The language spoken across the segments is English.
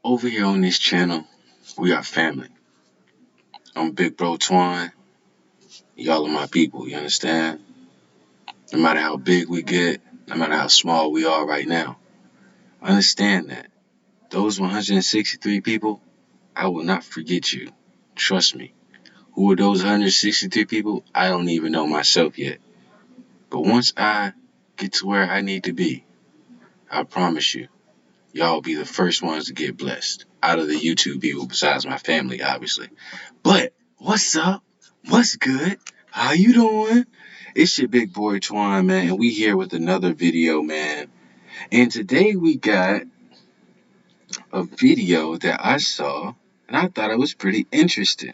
Over here on this channel, we are family. I'm Big Bro Twine. Y'all are my people, you understand? No matter how big we get, no matter how small we are right now, understand that. Those 163 people, I will not forget you. Trust me. Who are those 163 people? I don't even know myself yet. But once I get to where I need to be, I promise you, y'all will be the first ones to get blessed. Out of the YouTube people, besides my family, obviously. But what's up? What's good? How you doing? It's your big boy Twine, man, and we here with another video, man. And today we got a video that I saw, and I thought it was pretty interesting.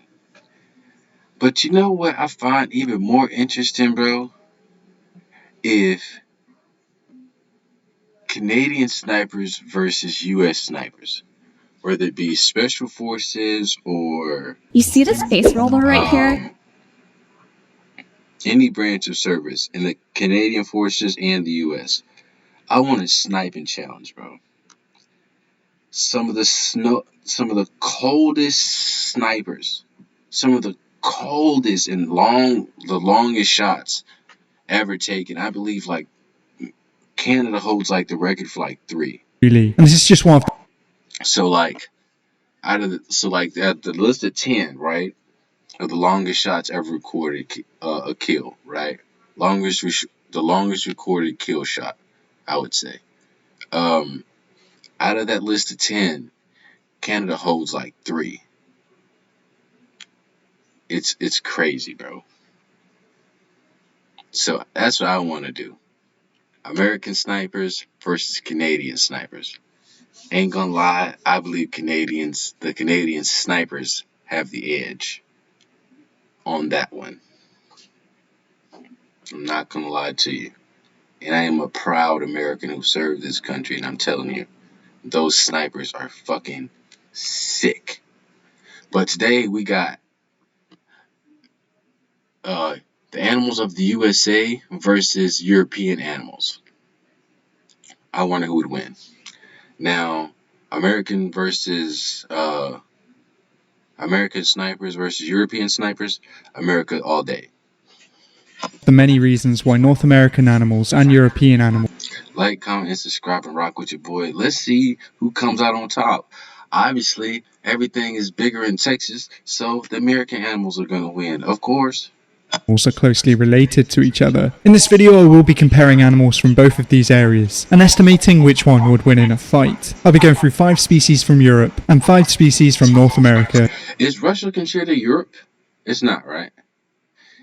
But you know what I find even more interesting, bro? If Canadian snipers versus US snipers, whether it be special forces or You see the space roller right here? any branch of service in the Canadian forces and the US. I want a sniping challenge, bro. Some of the coldest snipers, some of the coldest and the longest shots ever taken. I believe like Canada holds like the record for like 3. Really, and this is just one of So like the list of 10, right, of the longest shots ever recorded, a kill, right? The longest recorded kill shot, I would say. Um, Out of that list of 10, Canada holds like 3. It's crazy, bro. So that's what I want to do. American snipers versus Canadian snipers. Ain't gonna lie, I believe the Canadian snipers have the edge on that one. I'm not gonna lie to you. And I am a proud American who served this country, and I'm telling you, those snipers are fucking sick. But today we got the animals of the USA versus European animals. I wonder who would win. Now, American snipers versus European snipers, America all day. the many reasons why North American animals and European animals Like, comment, and subscribe, and rock with your boy. Let's see who comes out on top. Obviously, everything is bigger in Texas, so the American animals are gonna win, of course. are closely related to each other. In this video, I will be comparing animals from both of these areas and estimating which one would win in a fight. I'll be going through 5 species from Europe and 5 species from North America. Is Russia considered Europe? It's not, right?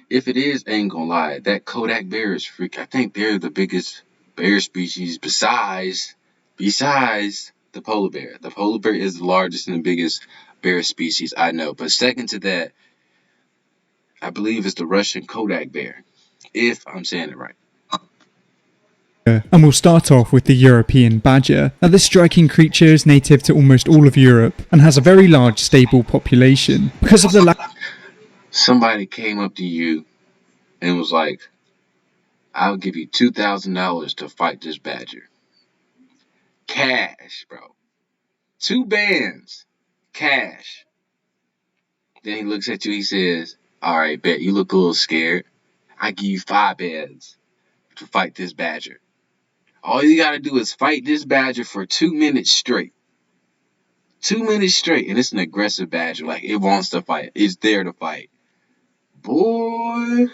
If it is, I ain't gonna lie, that Kodak bear is freak. I think they're the biggest bear species besides the polar bear. The polar bear is the largest and the biggest bear species I know. But second to that, I believe it's the Russian Kodak bear, if I'm saying it right. And we'll start off with the European badger. Now, this striking creature is native to almost all of Europe and has a very large stable population. Because of the lack Somebody came up to you and was like, I'll give you $2,000 to fight this badger. Cash, bro. 2 bands. Cash. Then he looks at you, he says, alright, bet you look a little scared. I give you 5 bands to fight this badger. All you gotta do is fight this badger for 2 minutes straight. 2 minutes straight, and it's an aggressive badger. Like, it wants to fight. It's there to fight. Boy.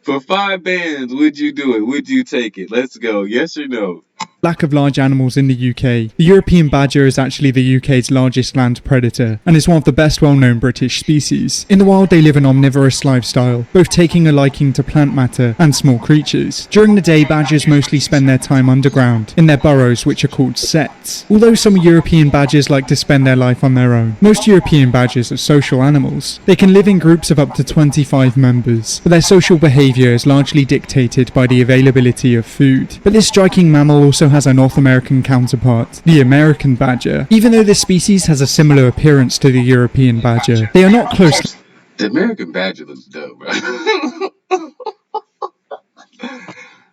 For 5 bands, would you do it? Would you take it? Let's go. Yes or no? of large animals in the UK, the European badger is actually the UK's largest land predator and is one of the best well-known British species. In the wild, they live an omnivorous lifestyle, both taking a liking to plant matter and small creatures. During the day, badgers mostly spend their time underground, in their burrows, which are called setts. Although some European badgers like to spend their life on their own, most European badgers are social animals. They can live in groups of up to 25 members, but their social behaviour is largely dictated by the availability of food. But this striking mammal also has a North American counterpart, the American badger. Even though this species has a similar appearance to the European badger, they are not close. The American badger looks dope, bro.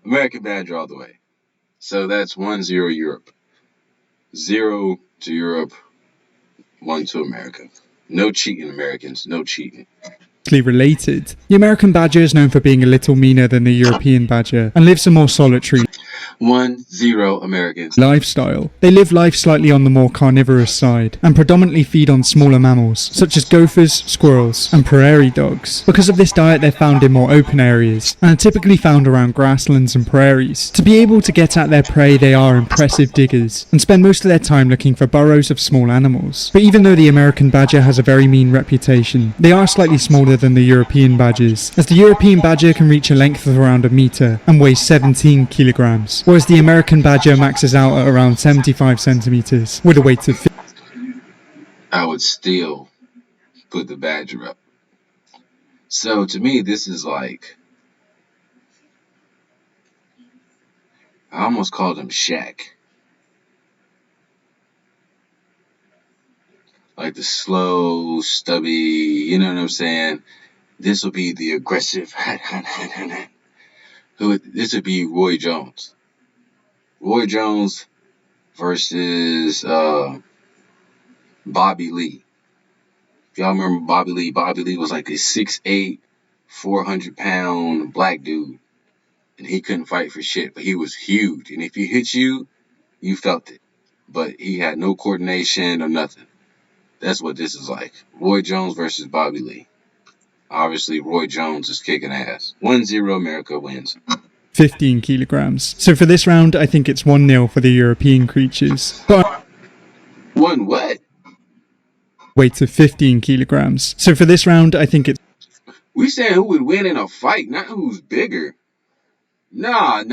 American badger all the way. So that's 1-0 Europe. 0 to Europe, 1 to America. No cheating, Americans. No cheating. Related. The American badger is known for being a little meaner than the European badger and lives a more solitary 1-0 Americans. lifestyle. They live life slightly on the more carnivorous side and predominantly feed on smaller mammals such as gophers, squirrels, and prairie dogs. Because of this diet, they're found in more open areas and are typically found around grasslands and prairies. To be able to get at their prey, they are impressive diggers and spend most of their time looking for burrows of small animals. But even though the American badger has a very mean reputation, they are slightly smaller than the European badgers, as the European badger can reach a length of around a meter and weighs 17 kilograms, whereas the American badger maxes out at around 75 centimeters with a weight of I would still put the badger up. So to me, this is like, I almost called him Shaq. Like the slow, stubby, you know what I'm saying? This will be the aggressive. This would be Roy Jones. Roy Jones versus Bobby Lee. If y'all remember Bobby Lee was like a 6'8", 400-pound black dude. And he couldn't fight for shit, but he was huge. And if he hit you, you felt it. But he had no coordination or nothing. That's what this is like. Roy Jones versus Bobby Lee. Obviously, Roy Jones is kicking ass. 1-0 America wins. 15 kilograms. So for this round, I think it's 1-0 for the European creatures. But One what? weight of 15 kilograms. So for this round, I think it's We saying who would win in a fight, not who's bigger. Nah,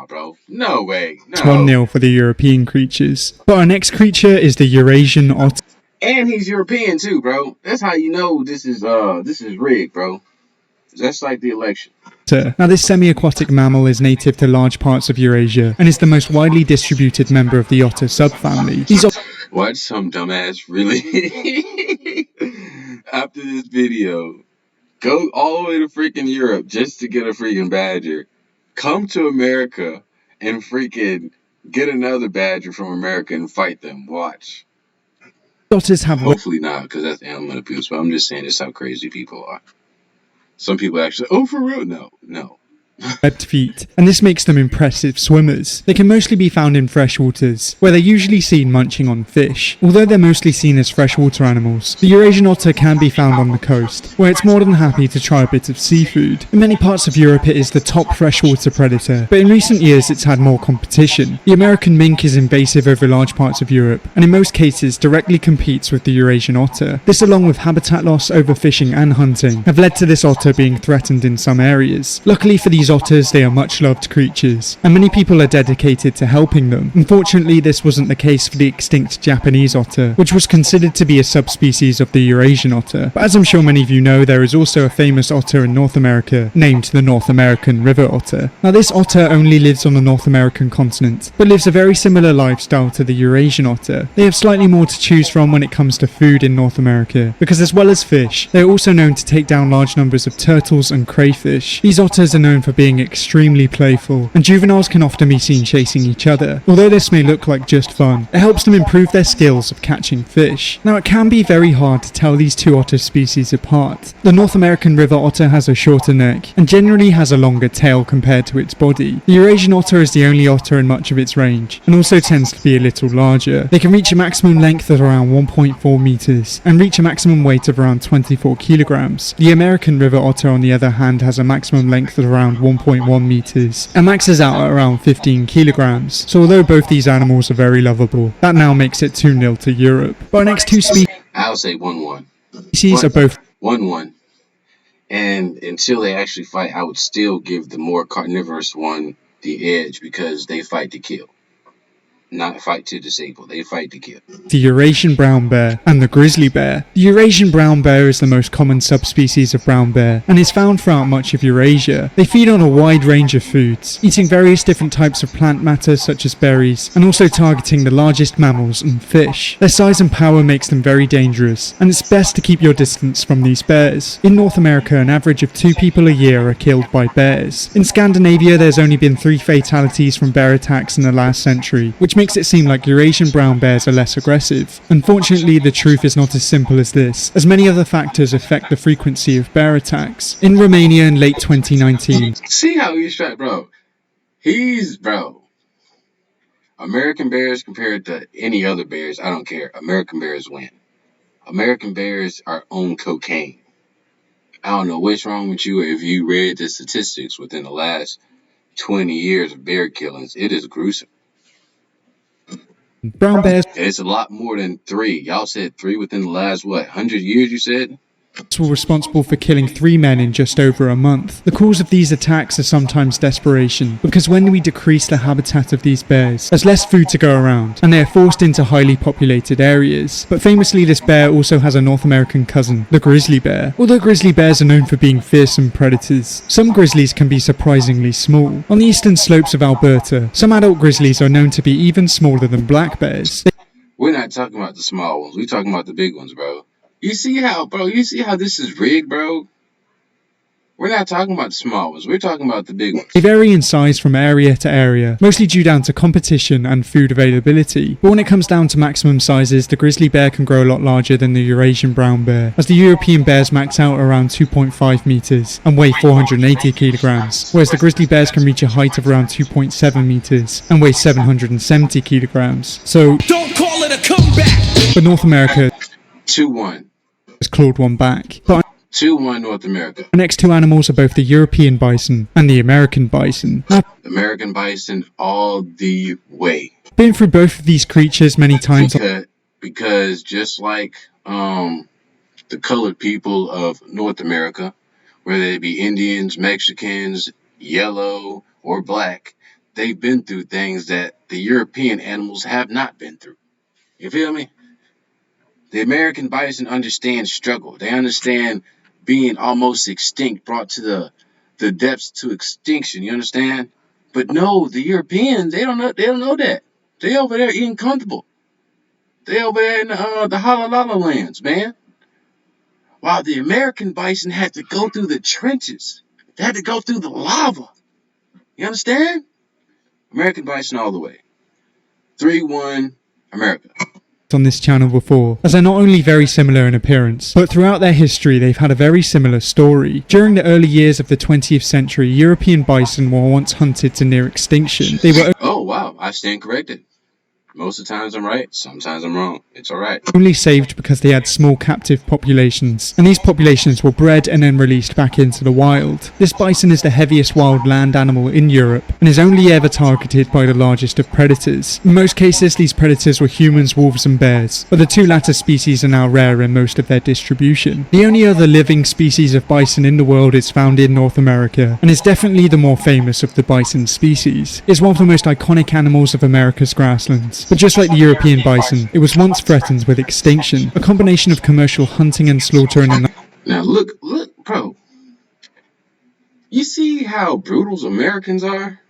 bro. No way. No. 1-0 for the European creatures. But our next creature is the Eurasian otter. And he's European too, bro. That's how you know this is rigged, bro. That's like the election. Now, this semi-aquatic mammal is native to large parts of Eurasia and is the most widely distributed member of the otter subfamily. These Watch some dumbass really after this video go all the way to freaking Europe just to get a freaking badger, come to America and freaking get another badger from America and fight them. Watch. otters have Hopefully not, because that's animal abuse, but I'm just saying this how crazy people are. Some people actually, oh, for real? No. webbed feet, and this makes them impressive swimmers. They can mostly be found in freshwaters, where they're usually seen munching on fish. Although they're mostly seen as freshwater animals, the Eurasian otter can be found on the coast, where it's more than happy to try a bit of seafood. In many parts of Europe, it is the top freshwater predator, but in recent years it's had more competition. The American mink is invasive over large parts of Europe, and in most cases directly competes with the Eurasian otter. This, along with habitat loss, overfishing and hunting, have led to this otter being threatened in some areas. Luckily for these otters, they are much loved creatures, and many people are dedicated to helping them. Unfortunately, this wasn't the case for the extinct Japanese otter, which was considered to be a subspecies of the Eurasian otter. But as I'm sure many of you know, there is also a famous otter in North America named the North American river otter. Now, this otter only lives on the North American continent, but lives a very similar lifestyle to the Eurasian otter. They have slightly more to choose from when it comes to food in North America, because as well as fish, they are also known to take down large numbers of turtles and crayfish. These otters are known for being extremely playful, and juveniles can often be seen chasing each other. Although this may look like just fun, it helps them improve their skills of catching fish. Now, it can be very hard to tell these two otter species apart. The North American river otter has a shorter neck, and generally has a longer tail compared to its body. The Eurasian otter is the only otter in much of its range, and also tends to be a little larger. They can reach a maximum length of around 1.4 meters, and reach a maximum weight of around 24 kilograms. The American river otter, on the other hand, has a maximum length of around 1.1 meters, and maxes out at around 15 kilograms. So although both these animals are very lovable, that now makes it 2-0 to Europe. But our next two I'll say 1-1. species are both 1-1. And until they actually fight, I would still give the more carnivorous one the edge because they fight to kill. not fight to disable. They fight to kill. The Eurasian brown bear and the grizzly bear. The Eurasian brown bear is the most common subspecies of brown bear and is found throughout much of Eurasia. They feed on a wide range of foods, eating various different types of plant matter such as berries, and also targeting the largest mammals and fish. Their size and power makes them very dangerous, and it's best to keep your distance from these bears. In North America, an average of 2 people a year are killed by bears. In Scandinavia, there's only been 3 fatalities from bear attacks in the last century, which makes it seem like Eurasian brown bears are less aggressive. Unfortunately, the truth is not as simple as this, as many other factors affect the frequency of bear attacks. In Romania in late 2019, See how he's trying, bro. Bro. American bears compared to any other bears, I don't care. American bears win. American bears are on cocaine. I don't know what's wrong with you if you read the statistics within the last 20 years of bear killings. It is gruesome. brown bears It's a lot more than 3. Y'all said 3 within the last, 100 years you said? were responsible for killing 3 men in just over a month. The cause of these attacks are sometimes desperation, because when we decrease the habitat of these bears, there's less food to go around, and they are forced into highly populated areas. But famously, this bear also has a North American cousin, the grizzly bear. Although grizzly bears are known for being fearsome predators, some grizzlies can be surprisingly small. On the eastern slopes of Alberta, some adult grizzlies are known to be even smaller than black bears. We're not talking about the small ones. We're talking about the big ones, bro. You see how this is rigged, bro? We're not talking about the small ones. We're talking about the big ones. They vary in size from area to area, mostly due down to competition and food availability. But when it comes down to maximum sizes, the grizzly bear can grow a lot larger than the Eurasian brown bear, as the European bears max out around 2.5 meters and weigh 480 kilograms, whereas the grizzly bears can reach a height of around 2.7 meters and weigh 770 kilograms. So, Don't call it a comeback! for North America, 2-1. has clawed one back. But 2-1 North America. our next 2 animals are both the European bison and the American bison. Now, American bison all the way. I've been through both of these creatures many times. Because just like the colored people of North America, whether they be Indians, Mexicans, yellow, or black, they've been through things that the European animals have not been through. You feel me? The American bison understand struggle. They understand being almost extinct, brought to the depths to extinction. You understand? But no, the Europeans, they don't know that. They over there eating comfortable. They over there in the Halalala lands, man. While the American bison had to go through the trenches. They had to go through the lava. You understand? American bison all the way. 3-1 America. On this channel before, as they're not only very similar in appearance, but throughout their history they've had a very similar story. During the early years of the 20th century, European bison were once hunted to near extinction. They were Oh, wow. I stand corrected. Most of the times I'm right. Sometimes I'm wrong. It's all right. only saved because they had small captive populations, and these populations were bred and then released back into the wild. This bison is the heaviest wild land animal in Europe, and is only ever targeted by the largest of predators. In most cases, these predators were humans, wolves and bears, but the 2 latter species are now rare in most of their distribution. The only other living species of bison in the world is found in North America, and is definitely the more famous of the bison species. It's one of the most iconic animals of America's grasslands. But just like the European bison, it was once threatened with extinction, a combination of commercial hunting and slaughter in the Now, look, bro. You see how brutal Americans are?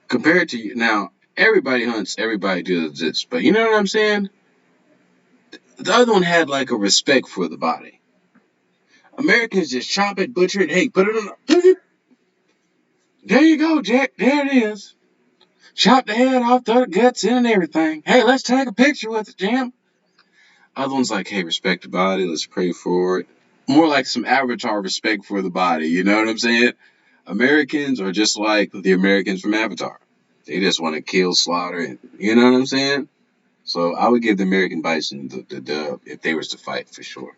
Compared to you. Now, everybody hunts, everybody does this. But you know what I'm saying? The other one had like a respect for the body. Americans just chop it, butcher it. Hey, put it on. There you go, Jack. There it is. Chop the head off, throw the guts in and everything. Hey, let's take a picture with it, Jim. Other one's like, hey, respect the body. Let's pray for it. More like some Avatar respect for the body. You know what I'm saying? Americans are just like the Americans from Avatar. They just want to kill, slaughter, and you know what I'm saying? So I would give the American bison the dub if they was to fight for sure.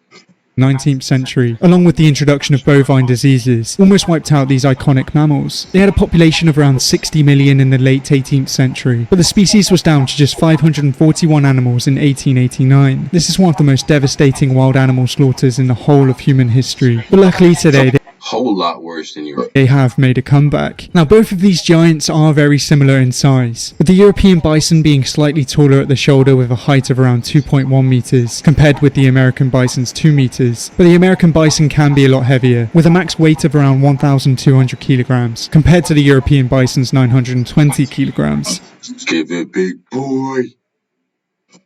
19th century, along with the introduction of bovine diseases, almost wiped out these iconic mammals. They had a population of around 60 million in the late 18th century, but the species was down to just 541 animals in 1889. This is one of the most devastating wild animal slaughters in the whole of human history. But luckily today, Whole lot worse than Europe. They have made a comeback. Now, both of these giants are very similar in size, with the European bison being slightly taller at the shoulder with a height of around 2.1 meters, compared with the American bison's 2 meters. But the American bison can be a lot heavier, with a max weight of around 1,200 kilograms, compared to the European bison's 920 kilograms. Give it, big boy.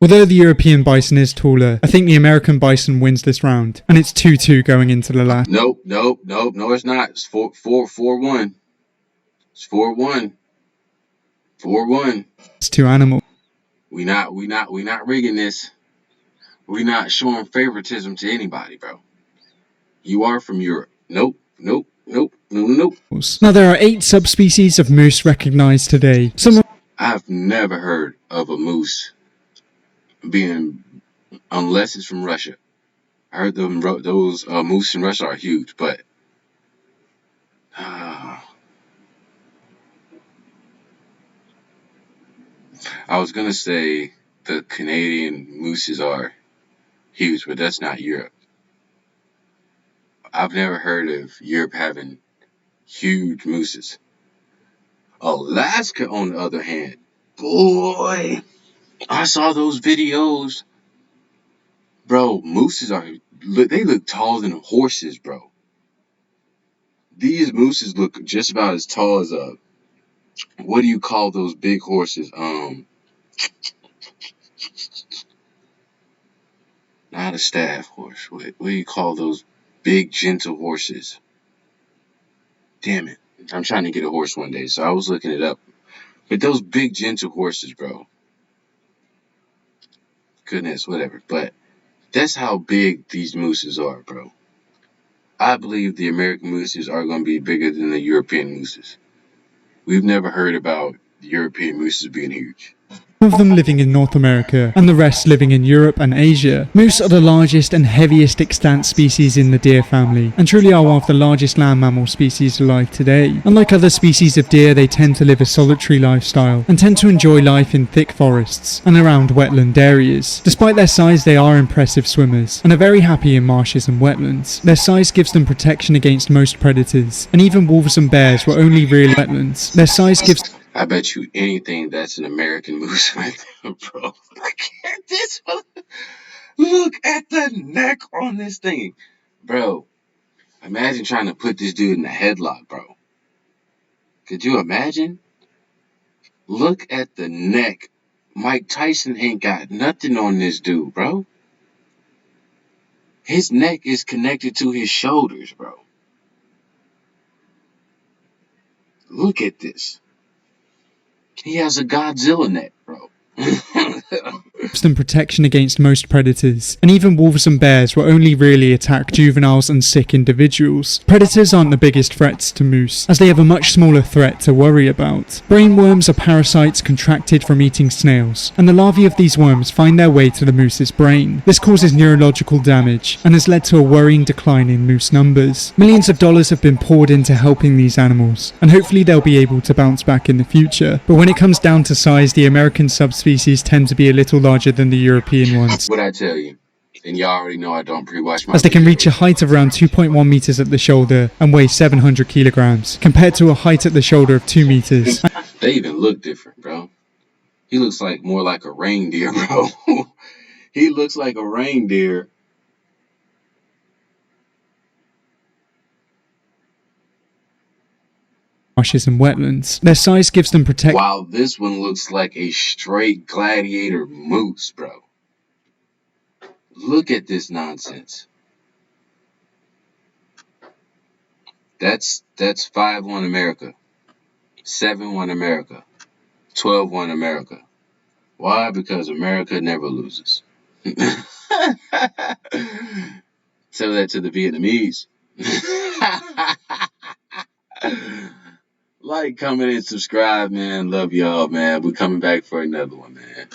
Although the European bison is taller, I think the American bison wins this round, and it's 2-2 going into the last. Nope, it's not. It's 4-1. It's 4-1. 4-1. Two animals. We not rigging this. We not showing favoritism to anybody, bro. You are from Europe. Nope. Now there are 8 subspecies of moose recognized today. I've never heard of a moose being, unless it's from Russia. I heard those moose in Russia are huge, but I was gonna say the Canadian mooses are huge, but that's not Europe. I've never heard of Europe having huge mooses. Alaska, on the other hand, boy, I saw those videos. Bro, mooses they look taller than horses, bro. These mooses look just about as tall as what do you call those big horses? Not a staff horse. What do you call those big, gentle horses? Damn it. I'm trying to get a horse one day, so I was looking it up. But those big, gentle horses, bro. Goodness, whatever. But that's how big these mooses are, bro. I believe the American mooses are going to be bigger than the European mooses. We've never heard about the European mooses being huge. Of them living in North America, and the rest living in Europe and Asia. Moose are the largest and heaviest extant species in the deer family, and truly are one of the largest land mammal species alive today. Unlike other species of deer, they tend to live a solitary lifestyle, and tend to enjoy life in thick forests, and around wetland areas. Despite their size, they are impressive swimmers, and are very happy in marshes and wetlands. Their size gives them protection against most predators, and even wolves and bears were only really wetlands. Their size gives... I bet you anything that's an American moose right there, bro. Look at this one. Look at the neck on this thing. Bro, imagine trying to put this dude in a headlock, bro. Could you imagine? Look at the neck. Mike Tyson ain't got nothing on this dude, bro. His neck is connected to his shoulders, bro. Look at this. He has a Godzilla neck, bro. them protection against most predators, and even wolves and bears will only really attack juveniles and sick individuals. Predators aren't the biggest threats to moose, as they have a much smaller threat to worry about. Brainworms are parasites contracted from eating snails, and the larvae of these worms find their way to the moose's brain. This causes neurological damage, and has led to a worrying decline in moose numbers. Millions of dollars have been poured into helping these animals, and hopefully they'll be able to bounce back in the future. But when it comes down to size, the American subspecies tend to be a little larger than the European ones. What I tell you, and y'all already know I don't pre-watch my as they can videos. reach a height of around 2.1 meters at the shoulder and weigh 700 kilograms, compared to a height at the shoulder of 2 meters. They even look different, bro. He looks like more like a reindeer, bro. He looks like a reindeer. Marshes and wetlands. Their size gives them protection. While this one looks like a straight gladiator moose, bro. Look at this nonsense. That's 5-1 America. 7-1 America. 12-1 America. Why? Because America never loses. Tell that to the Vietnamese. Like, comment, and subscribe, man. Love y'all, man. We're coming back for another one, man.